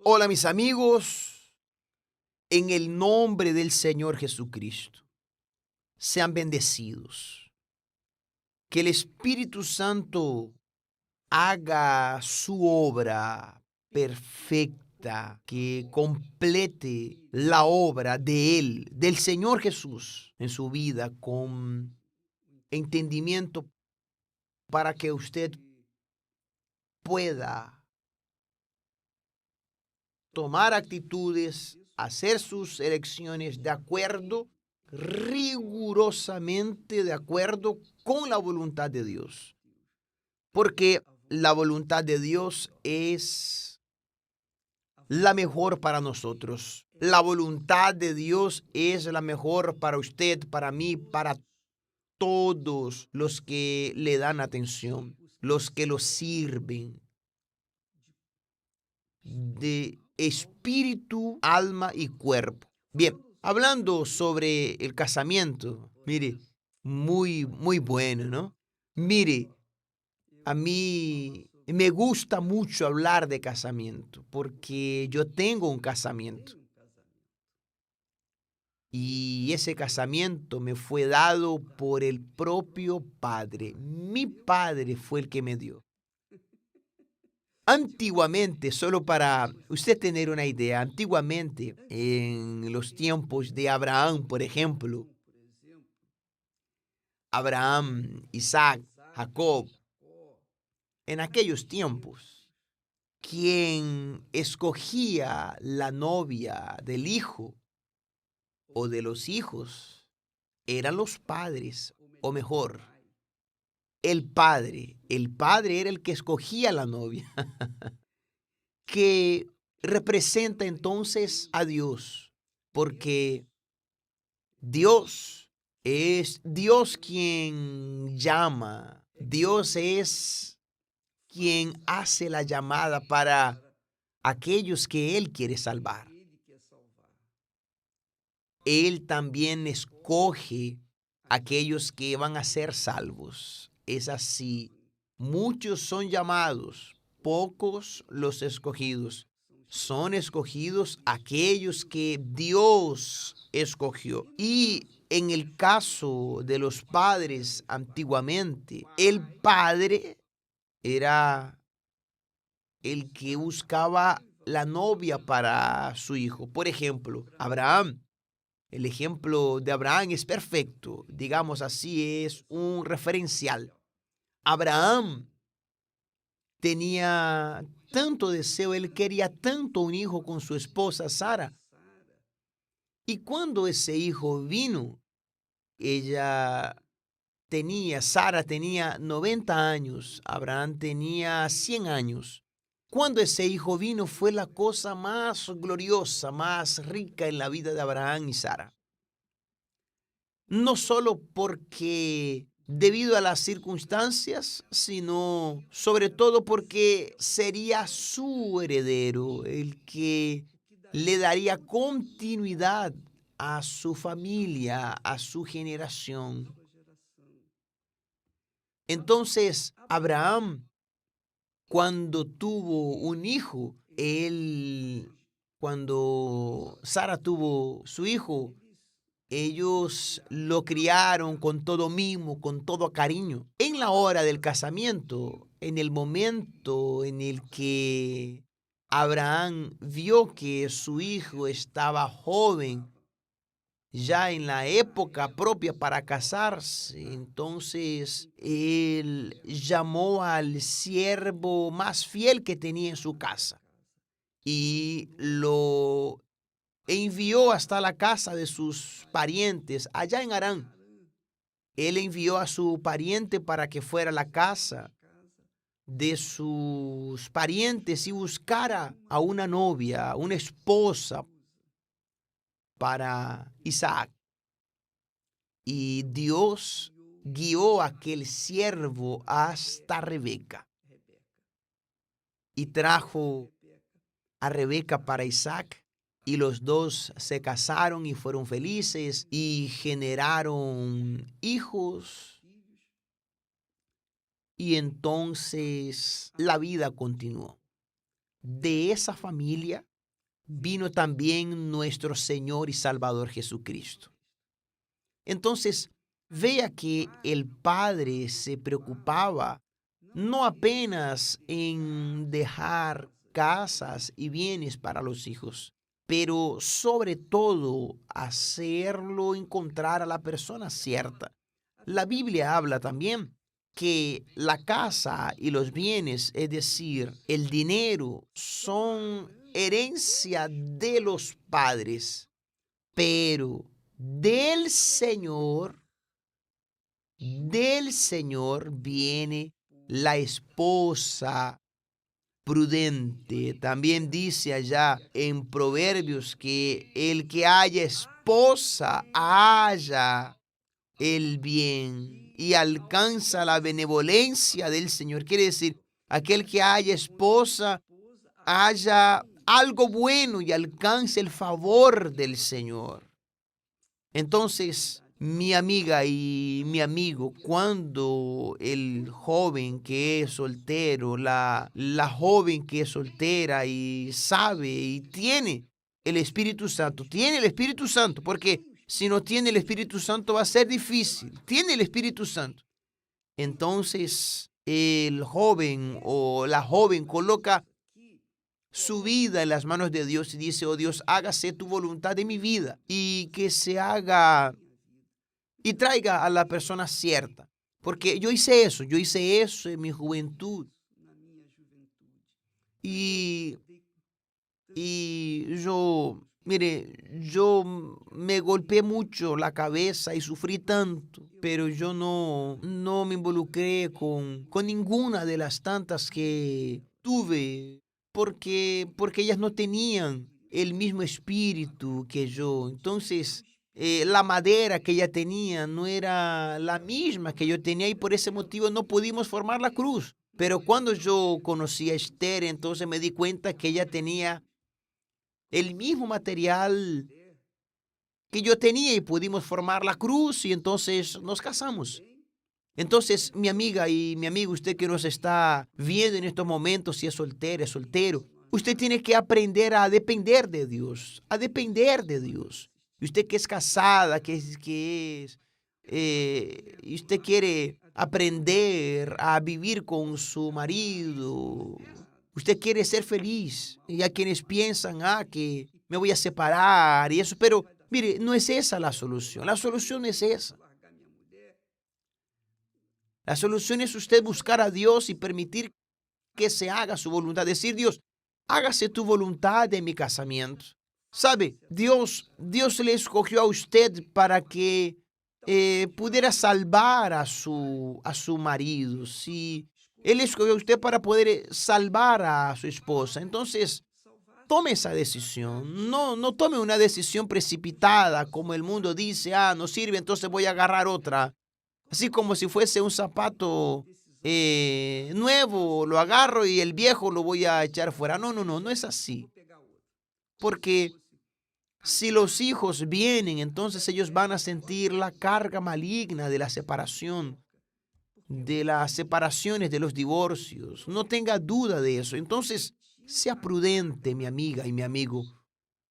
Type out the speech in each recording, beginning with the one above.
Hola mis amigos, en el nombre del Señor Jesucristo, sean bendecidos. Que el Espíritu Santo haga su obra perfecta, que complete la obra de Él, del Señor Jesús, en su vida con entendimiento para que usted pueda tomar actitudes, hacer sus elecciones de acuerdo, rigurosamente de acuerdo con la voluntad de Dios. Porque la voluntad de Dios es la mejor para nosotros. La voluntad de Dios es la mejor para usted, para mí, para todos los que le dan atención, los que lo sirven de espíritu, alma y cuerpo. Bien, hablando sobre el casamiento, mire, muy bueno, ¿no? Mire, a mí me gusta mucho hablar de casamiento porque yo tengo un casamiento y ese casamiento me fue dado por el propio Padre. Mi Padre fue el que me dio. Antiguamente, solo para usted tener una idea, antiguamente, en los tiempos de Abraham, por ejemplo, Abraham, Isaac, Jacob, en aquellos tiempos, quien escogía la novia del hijo o de los hijos eran los padres, o mejor, el padre. El padre era el que escogía la novia, que representa entonces a Dios, porque Dios es Dios quien llama, Dios es quien hace la llamada para aquellos que Él quiere salvar. Él también escoge aquellos que van a ser salvos. Es así. Muchos son llamados, pocos los escogidos. Son escogidos aquellos que Dios escogió. Y en el caso de los padres antiguamente, el padre era el que buscaba la novia para su hijo. Por ejemplo, Abraham. El ejemplo de Abraham es perfecto, digamos así, es un referencial. Abraham tenía tanto deseo, él quería tanto un hijo con su esposa Sara. Y cuando ese hijo vino, Sara tenía 90 años, Abraham tenía 100 años. Cuando ese hijo vino fue la cosa más gloriosa, más rica en la vida de Abraham y Sara. No solo porque debido a las circunstancias, sino sobre todo porque sería su heredero el que le daría continuidad a su familia, a su generación. Entonces, Abraham, cuando tuvo un hijo, cuando Sara tuvo su hijo, ellos lo criaron con todo mimo, con todo cariño. En la hora del casamiento, en el momento en el que Abraham vio que su hijo estaba joven, ya en la época propia para casarse, entonces él llamó al siervo más fiel que tenía en su casa y lo envió hasta la casa de sus parientes allá en Harán. Él envió a su pariente para que fuera a la casa de sus parientes y buscara a una novia, una esposa para Isaac. Y Dios guió a aquel siervo hasta Rebeca y trajo a Rebeca para Isaac. Y los dos se casaron y fueron felices y generaron hijos. Y entonces la vida continuó. De esa familia vino también nuestro Señor y Salvador Jesucristo. Entonces, vea que el Padre se preocupaba no apenas en dejar casas y bienes para los hijos, pero sobre todo hacerlo encontrar a la persona cierta. La Biblia habla también que la casa y los bienes, es decir, el dinero, son herencia de los padres, pero del Señor viene la esposa prudente. También dice allá en Proverbios que el que haya esposa halla el bien y alcanza la benevolencia del Señor. Quiere decir, aquel que haya esposa haya algo bueno y alcance el favor del Señor. Entonces, mi amiga y mi amigo, cuando el joven que es soltero, la joven que es soltera y sabe y tiene el Espíritu Santo, porque si no tiene el Espíritu Santo va a ser difícil, tiene el Espíritu Santo. Entonces, el joven o la joven coloca su vida en las manos de Dios y dice, oh Dios, hágase tu voluntad en mi vida y que se haga y traiga a la persona cierta. Porque yo hice eso en mi juventud. Y, y yo, mire, yo me golpeé mucho la cabeza y sufrí tanto, pero yo no me involucré con ninguna de las tantas que tuve, porque ellas no tenían el mismo espíritu que yo. Entonces, la madera que ella tenía no era la misma que yo tenía y por ese motivo no pudimos formar la cruz. Pero cuando yo conocí a Esther, entonces me di cuenta que ella tenía el mismo material que yo tenía y pudimos formar la cruz y entonces nos casamos. Entonces, mi amiga y mi amigo, usted que nos está viendo en estos momentos, si es soltera, es soltero, usted tiene que aprender a depender de Dios, a depender de Dios. Y usted que es casada, y usted quiere aprender a vivir con su marido, usted quiere ser feliz. Y hay quienes piensan, que me voy a separar y eso, pero mire, no es esa la solución. La solución es esa. La solución es usted buscar a Dios y permitir que se haga su voluntad. Decir, Dios, hágase tu voluntad en mi casamiento. ¿Sabe? Dios le escogió a usted para que pudiera salvar a su marido. Si Él escogió a usted para poder salvar a su esposa. Entonces, tome esa decisión. No tome una decisión precipitada, como el mundo dice, no sirve, entonces voy a agarrar otra. Así como si fuese un zapato nuevo, lo agarro y el viejo lo voy a echar fuera. No es así. Porque si los hijos vienen, entonces ellos van a sentir la carga maligna de la separación, de las separaciones, de los divorcios. No tenga duda de eso. Entonces, sea prudente, mi amiga y mi amigo.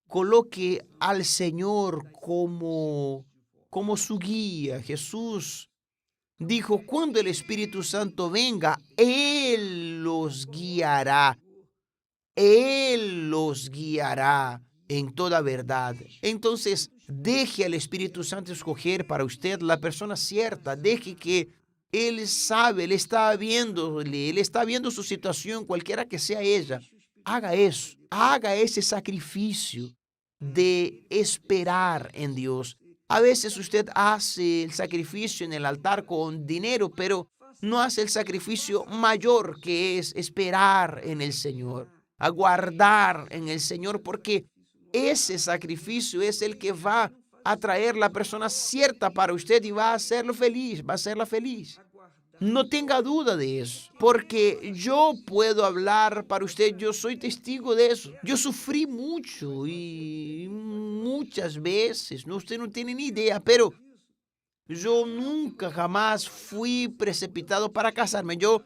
Coloque al Señor como su guía. Jesús dijo, cuando el Espíritu Santo venga, Él los guiará. Él los guiará en toda verdad. Entonces, deje al Espíritu Santo escoger para usted la persona cierta. Deje que Él sabe, Él está viendo su situación, cualquiera que sea ella. Haga eso, haga ese sacrificio de esperar en Dios. A veces usted hace el sacrificio en el altar con dinero, pero no hace el sacrificio mayor que es esperar en el Señor, aguardar en el Señor, porque ese sacrificio es el que va a traer la persona cierta para usted y va a hacerlo feliz, va a hacerla feliz. No tenga duda de eso, porque yo puedo hablar para usted, yo soy testigo de eso. Yo sufrí mucho y muchas veces, no, usted no tiene ni idea, pero yo nunca jamás fui precipitado para casarme. Yo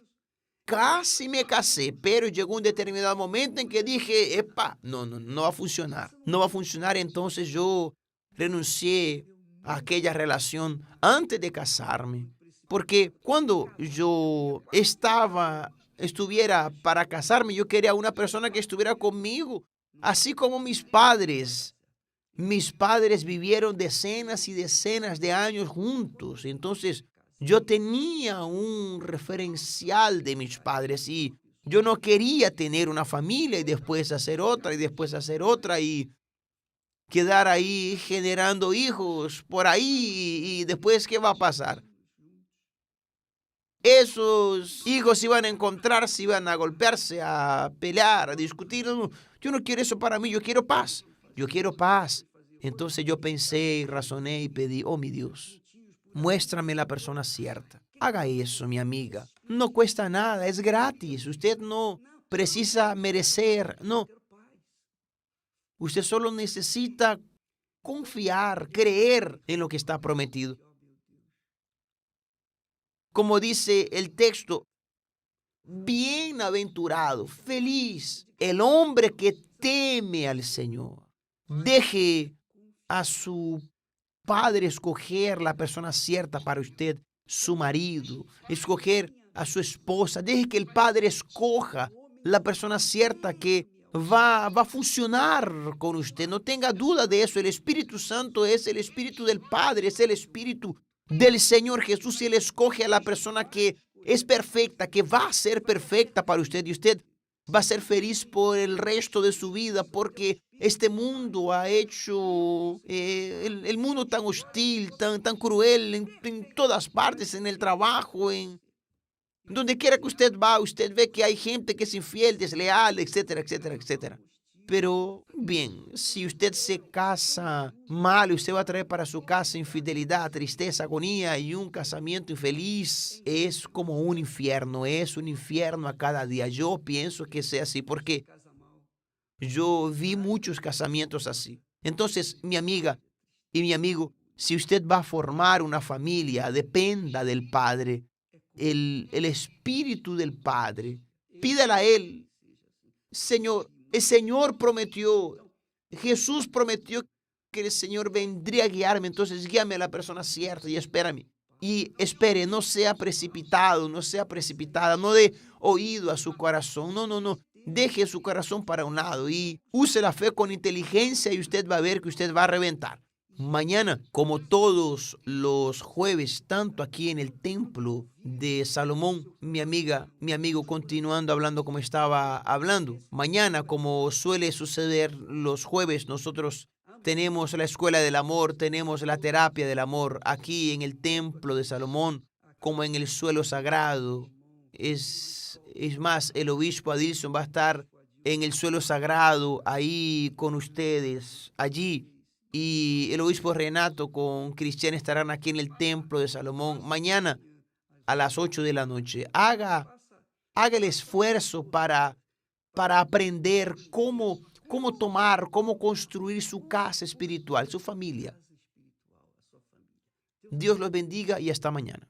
casi me casé, pero llegó un determinado momento en que dije, epa, no va a funcionar. No va a funcionar, entonces yo renuncié a aquella relación antes de casarme. Porque cuando yo estuviera para casarme, yo quería una persona que estuviera conmigo, así como mis padres. Mis padres vivieron decenas y decenas de años juntos. Entonces, yo tenía un referencial de mis padres y yo no quería tener una familia y después hacer otra y después hacer otra y quedar ahí generando hijos por ahí y después, ¿qué va a pasar? Esos hijos iban a encontrarse, iban a golpearse, a pelear, a discutir. No, yo no quiero eso para mí, yo quiero paz. Yo quiero paz. Entonces yo pensé y razoné y pedí, oh mi Dios, muéstrame la persona cierta. Haga eso, mi amiga. No cuesta nada, es gratis. Usted no precisa merecer, no. Usted solo necesita confiar, creer en lo que está prometido. Como dice el texto, bienaventurado, feliz, el hombre que teme al Señor. Deje a su padre escoger la persona cierta para usted, su marido, escoger a su esposa. Deje que el padre escoja la persona cierta que va a funcionar con usted. No tenga duda de eso. El Espíritu Santo es el Espíritu del Padre, es el Espíritu del Señor Jesús y Él escoge a la persona que es perfecta, que va a ser perfecta para usted y usted va a ser feliz por el resto de su vida porque este mundo ha hecho el mundo tan hostil, tan cruel en todas partes, en el trabajo, en donde quiera que usted va, usted ve que hay gente que es infiel, desleal, etcétera, etcétera, etcétera. Pero bien, si usted se casa mal, usted va a traer para su casa infidelidad, tristeza, agonía y un casamiento infeliz. Es como un infierno, es un infierno a cada día. Yo pienso que sea así porque yo vi muchos casamientos así. Entonces, mi amiga y mi amigo, si usted va a formar una familia, dependa del Padre, el Espíritu del Padre. Pídale a Él, Señor. El Señor prometió, Jesús prometió que el Señor vendría a guiarme. Entonces, guíame a la persona cierta y espérame. Y espere, no sea precipitado, no sea precipitada, no dé oído a su corazón. No. Deje su corazón para un lado y use la fe con inteligencia y usted va a ver que usted va a reventar. Mañana, como todos los jueves, tanto aquí en el templo de Salomón, mi amiga, mi amigo, continuando hablando como estaba hablando. Mañana, como suele suceder los jueves, nosotros tenemos la escuela del amor, tenemos la terapia del amor aquí en el templo de Salomón, como en el suelo sagrado. Es más, el obispo Adilson va a estar en el suelo sagrado, ahí con ustedes, allí. Y el obispo Renato con Cristian estarán aquí en el templo de Salomón mañana a las 8 de la noche. Haga el esfuerzo para aprender cómo tomar, cómo construir su casa espiritual, su familia. Dios los bendiga y hasta mañana.